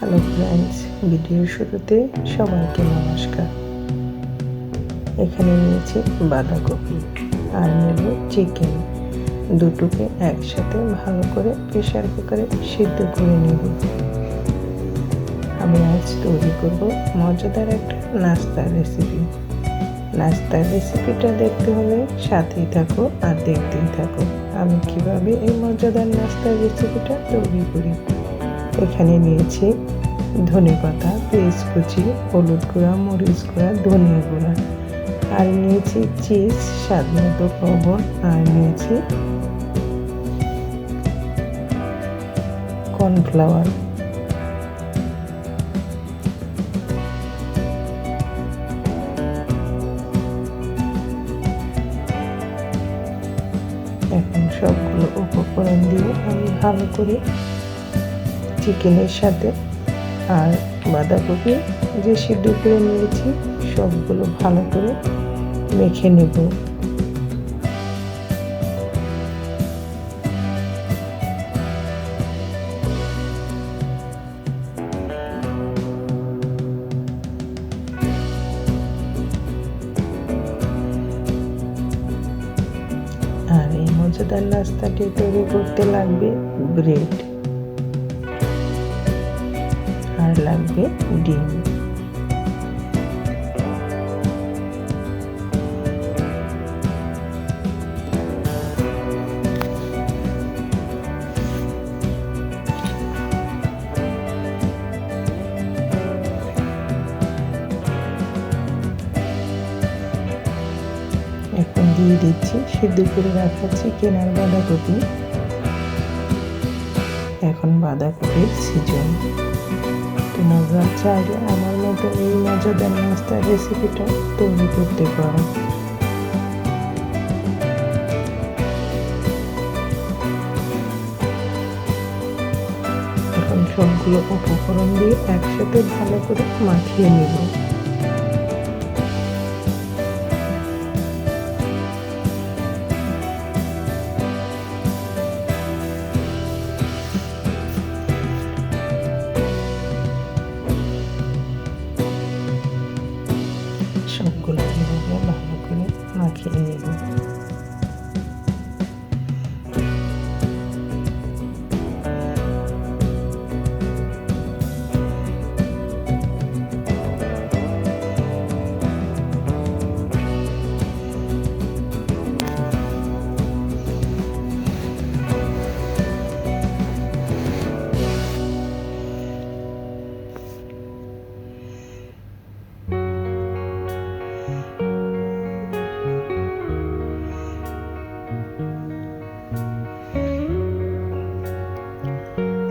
Hello friends, ভিডিওর শুরুতে সবাইকে নমস্কার। এখানে নিয়েছি বাঁধাকপি আর নেব চিকেন, দুটোকে একসাথে ভালো করে প্রেসার কুকারে সিদ্ধ করে নেব। আমি আজ তৈরি করব মজাদার একটা নাস্তার রেসিপি। নাস্তার রেসিপিটা দেখতে হলে সাথেই থাকো আর দেখতেই থাকো আমি কিভাবে এই মজাদার নাস্তার রেসিপিটা তৈরি করি। এখানে নিয়েছি ধনেপাতা, পেঁয়াজ কুচি, হলুদ গুঁড়া, মরিচ গুঁড়া, ধনিয়া গুঁড়া, আর নিয়েছি চিজ, স্বাদ মতো লবণ, আর নিয়েছি কর্নফ্লাওয়ার। এখন সবগুলো উপকরণ দিয়ে আমি ভালো করে চিকেনের সাথে আর বাঁধাকপি যে সিদ্ধ করে নিয়েছি সবগুলো ভালো করে মেখে নেব। আর এই মজাদার নাস্তাটি তৈরি করতে লাগবে ব্রেড আর লাগবে ডিম। এখন দিয়ে দিচ্ছি সিদ্ধ করে রাখা চিকেন আর বাঁধাকপি। এখন বাঁধাকপির সিজন। তোমরা চাইলে আমার মতো এই মজাদার নাস্তার রেসিপিটা তৈরি করতে পারো। এখন সবগুলো উপকরণ দিয়ে একসাথে ভালো করে মাখিয়ে নেব। সবগুলো এভাবে ভালো করে মাখিয়ে নেব।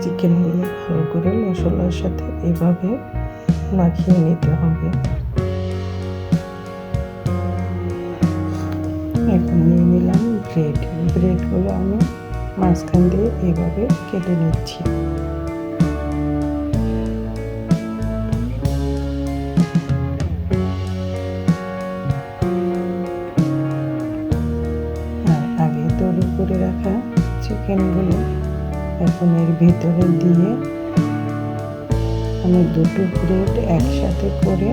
চিকেনগুলো ভালো করে মশলার সাথে এভাবে মাখিয়ে নিতে হবে। এখন নিয়ে নিলাম ব্রেডগুলো আমি মাঝখান দিয়ে এভাবে কেটে নিচ্ছি। আর আগে তৈরি করে রাখা চিকেনগুলো এখন এর ভিতরে দিয়ে আমি দুটো ব্রেড একসাথে করে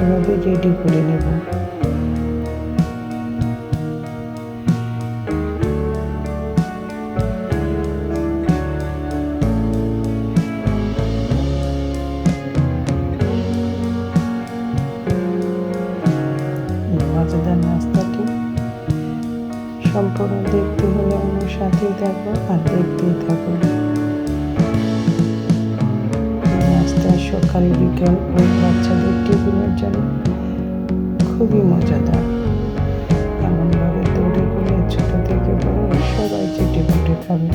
এভাবে রেডি করে নেব। মজাদার নাস্তাটি সম্পূর্ণ দেখতে হলে আমার সাথেই থাকো আর দেখতেই থাকো। নাস্তা সকাল বিকাল ও বাচ্চাদের টিফিনের জন্য খুবই মজাদার। এমনভাবে তৈরি করলে ছোট থেকে বড় সবাই চেটে পুটে খাবে।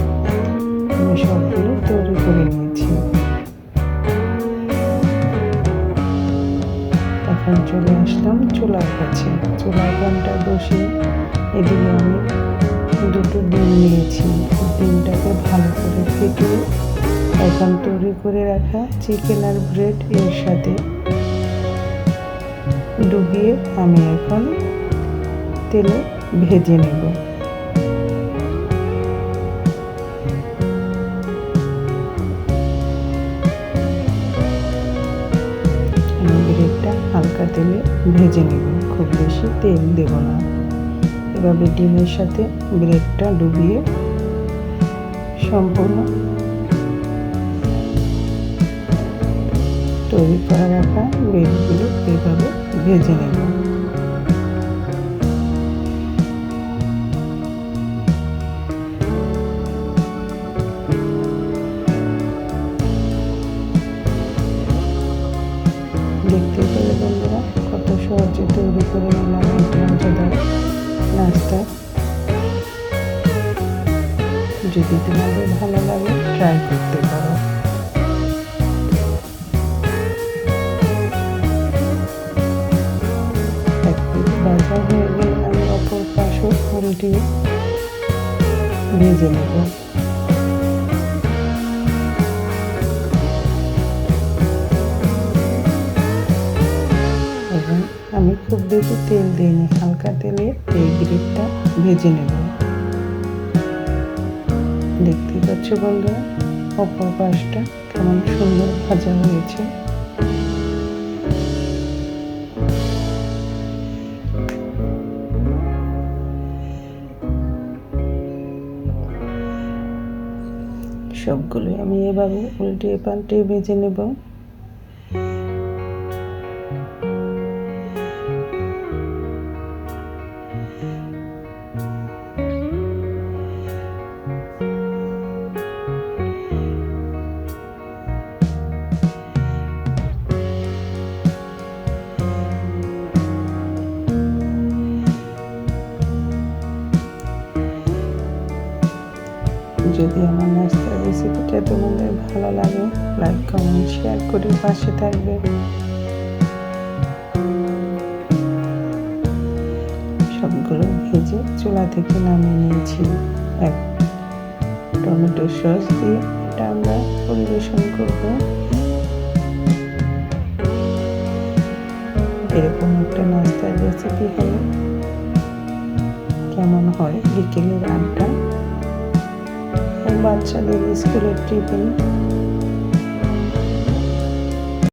আমি সবগুলো তৈরি করে নিয়েছি। এখন চলে আসলাম চুলার কাছে। চুলার প্যানটা বসিয়ে এদিকে আমি দুটো ডিম নিয়েছি। ডিমটাকে ভালো করে ফেটিয়ে এখন তৈরি করে রাখা চিকেন আর ব্রেড এর সাথে ডুবিয়ে আমি এখন তেলে ভেজে নেব। ভেজে নেব, খুব বেশি তেল দেব না। এভাবে ডিমের সাথে ব্রেডটা ডুবিয়ে সম্পূর্ণ তৈরি করে রাখা ব্রেডগুলো এভাবে ভেজে নেব। দেখতে পেলে বন্ধুরা কত সহজে তৈরি করে নিলাম এই মজাদার নাস্তা। যদি তোমাদের ভালো লাগে ট্রাই করতে পারো। এক পিঠ ভাজা হয়ে গেলে আমি অপর পাশও উল্টিয়ে ভেজে নেব। এবং আমি খুব বেশি তেল দিইনি, হালকা তেলে এই ব্রেডটা ভেজে নেব। দেখতে পাচ্ছ বন্ধুরা অপর পাশটা কেমন সুন্দর ভাজা হয়েছে। সবগুলোই আমি এভাবে উল্টিয়ে পাল্টিয়ে ভেজে নেব। যদি আমার নাস্তার রেসিপিটা তোমাদের ভালো লাগে লাইক কমেন্ট শেয়ার করে পাশে থাকবে। সবগুলো ভেজে চুলা থেকে নামিয়ে নিয়েছি। এক টমেটো সস দিয়ে এটা আমরা পরিবেশন করব। এরকম একটা নাস্তার রেসিপি হলে কেমন হয় বিকেলের আড্ডা, বাচ্চাদের স্কুলের টিফিন